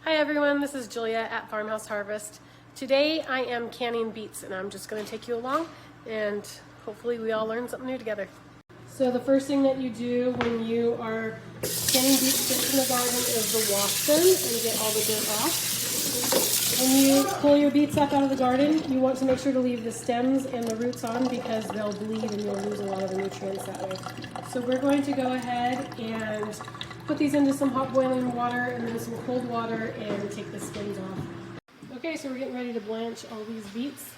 Hi everyone, this is Julia at Farmhouse Harvest. Today I am canning beets and I'm just going to take you along and hopefully we all learn something new together. So the first thing that you do when you are canning beets in the garden is to wash them and get all the dirt off. When you pull your beets up out of the garden, you want to make sure to leave the stems and the roots on because they'll bleed and you'll lose a lot of the nutrients that way. So we're going to go ahead and put these into some hot boiling water and then some cold water and take the skins off. Okay, so we're getting ready to blanch all these beets.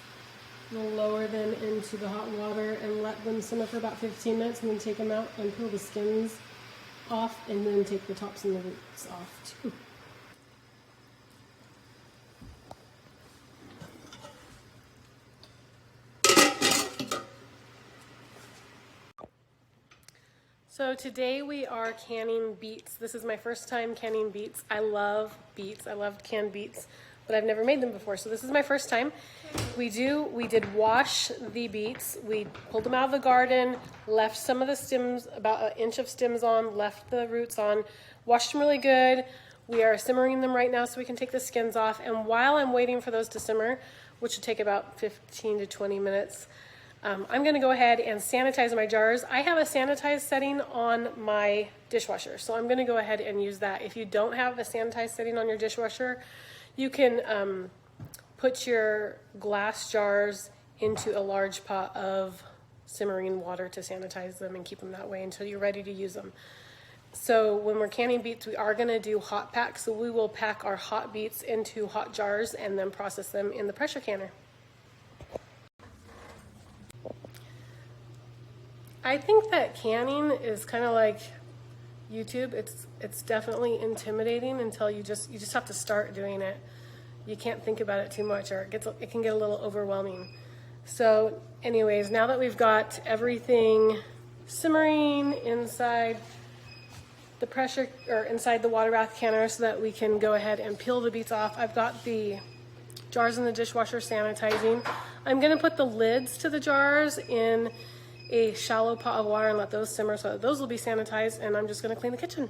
We'll lower them into the hot water and let them simmer for about 15 minutes and then take them out and peel the skins off and then take the tops and the roots off too. So today we are canning beets. This is my first time canning beets. I love beets. I love canned beets, but I've never made them before. So this is my first time. We did wash the beets. We pulled them out of the garden, left some of the stems, about an inch of stems on, left the roots on, washed them really good. We are simmering them right now so we can take the skins off. And while I'm waiting for those to simmer, which will take about 15 to 20 minutes, I'm going to go ahead and sanitize my jars. I have a sanitize setting on my dishwasher, so I'm going to go ahead and use that. If you don't have a sanitize setting on your dishwasher, you can put your glass jars into a large pot of simmering water to sanitize them and keep them that way until you're ready to use them. So when we're canning beets, we are going to do hot pack, so we will pack our hot beets into hot jars and then process them in the pressure canner. I think that canning is kind of like YouTube. It's definitely intimidating until you just have to start doing it. You can't think about it too much, or it can get a little overwhelming. So, anyways, now that we've got everything simmering inside the pressure or inside the water bath canner, so that we can go ahead and peel the beets off, I've got the jars in the dishwasher sanitizing. I'm going to put the lids to the jars in a shallow pot of water and let those simmer so that those will be sanitized, and I'm just going to clean the kitchen.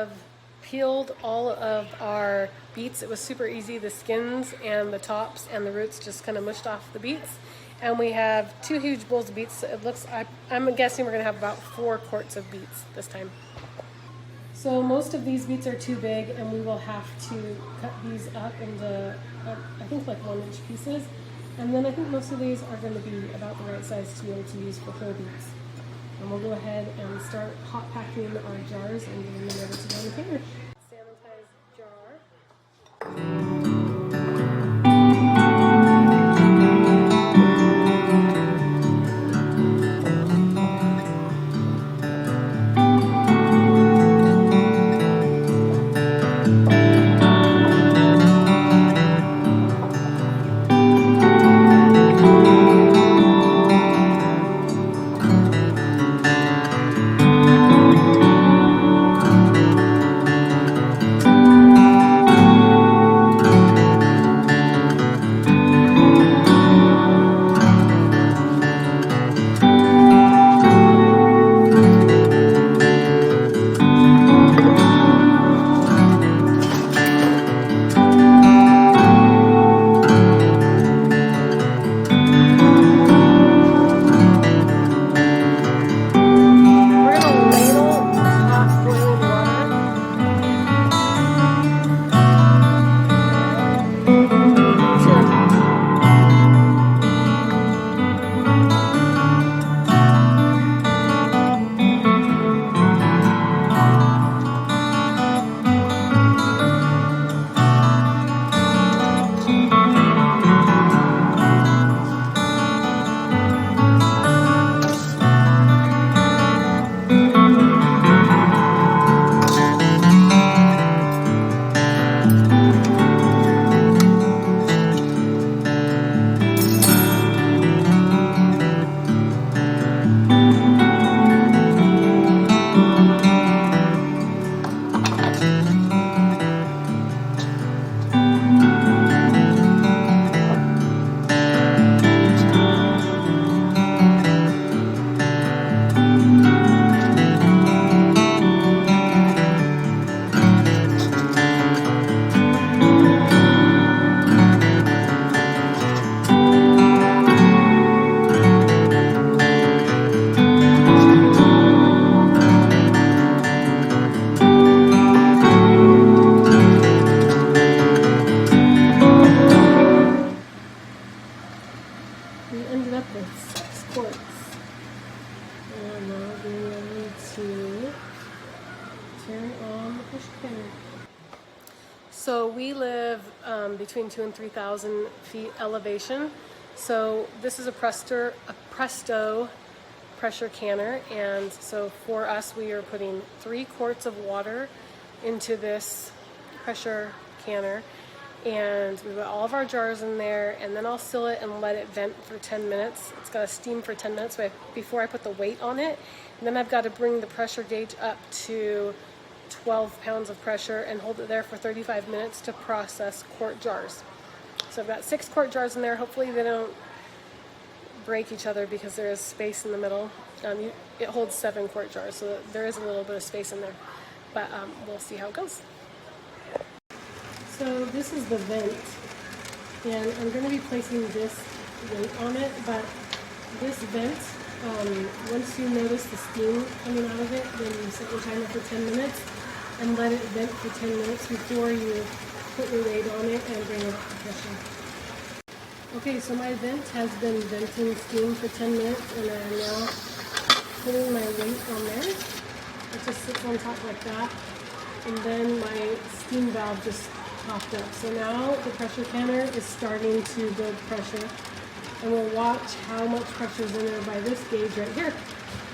have peeled all of our beets. It was super easy. The skins and the tops and the roots just kind of mushed off the beets. And we have 2 huge bowls of beets. It looks, I'm guessing we're gonna have about 4 quarts of beets this time. So most of these beets are too big, and we will have to cut these up into, I think, like 1-inch pieces. And then I think most of these are gonna be about the right size to be able to use for whole beets. And we'll go ahead and start hot packing our jars and getting them ready to go in the container. Sanitized jar. We ended up with 6 quarts. And now we're ready to turn on the pressure canner. So we live between 2,000 and 3,000 feet elevation. So this is a Presto pressure canner, and so for us we are putting 3 quarts of water into this pressure canner, and we've got all of our jars in there, and then I'll seal it and let it vent for 10 minutes. It's got to steam for 10 minutes before I put the weight on it, and then I've got to bring the pressure gauge up to 12 pounds of pressure and hold it there for 35 minutes to process quart jars. So I've got 6 quart jars in there. Hopefully they don't break each other because there is space in the middle. It holds 7 quart jars, so there is a little bit of space in there, but we'll see how it goes. So this is the vent, and I'm going to be placing this weight on it, but this vent, once you notice the steam coming out of it, then you set your timer for 10 minutes and let it vent for 10 minutes before you put your weight on it and bring it up to pressure. Okay, so my vent has been venting steam for 10 minutes, and I'm now putting my weight on there. It just sits on top like that, and then my steam valve just popped up. So now the pressure canner is starting to build pressure, and we'll watch how much pressure is in there by this gauge right here.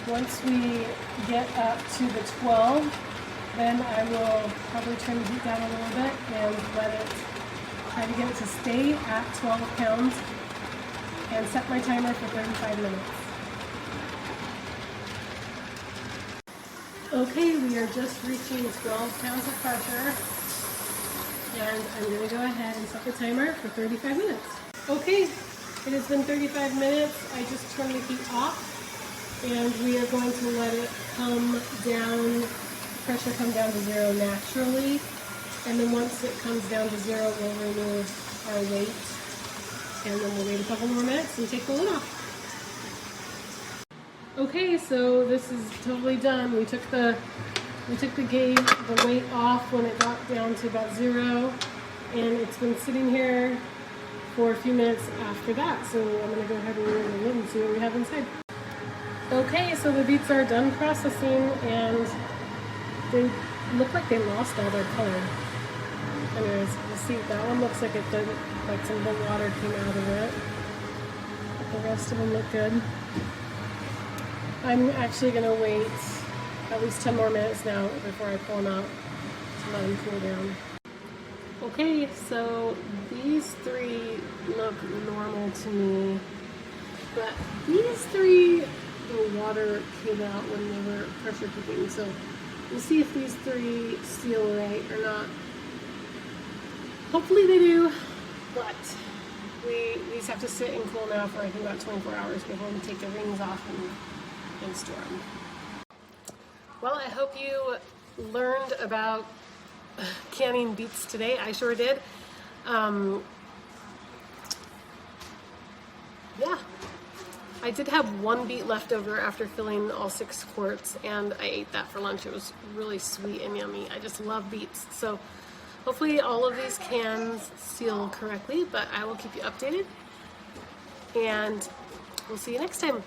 Once we get up to the 12, then I will probably turn the heat down a little bit and try to get it to stay at 12 pounds and set my timer for 35 minutes. Okay, we are just reaching 12 pounds of pressure, and I'm going to go ahead and set the timer for 35 minutes. Okay, it has been 35 minutes. I just turned the heat off, and we are going to let it come down pressure come down to 0 naturally. And then once it comes down to 0, we'll remove our weight. And then we'll wait a couple more minutes and take the lid off. Okay, so this is totally done. We took the weight off when it got down to about 0, and it's been sitting here for a few minutes after that. So I'm gonna go ahead and remove the lid and see what we have inside. Okay, so the beets are done processing, and they look like they lost all their color. Anyways, you see that one looks like it did, like some of the water came out of it. But the rest of them look good. I'm actually gonna wait at least 10 more minutes now before I pull them out to let them cool down. Okay, so these 3 look normal to me, but these 3, the water came out when they were pressure cooking. So we'll see if these 3 seal right or not. Hopefully they do, but these have to sit and cool now for I think about 24 hours before we take the rings off and store them. Well, I hope you learned about canning beets today. I sure did. Yeah, I did have 1 beet left over after filling all 6 quarts, and I ate that for lunch. It was really sweet and yummy. I just love beets. So hopefully all of these cans seal correctly, but I will keep you updated, and we'll see you next time.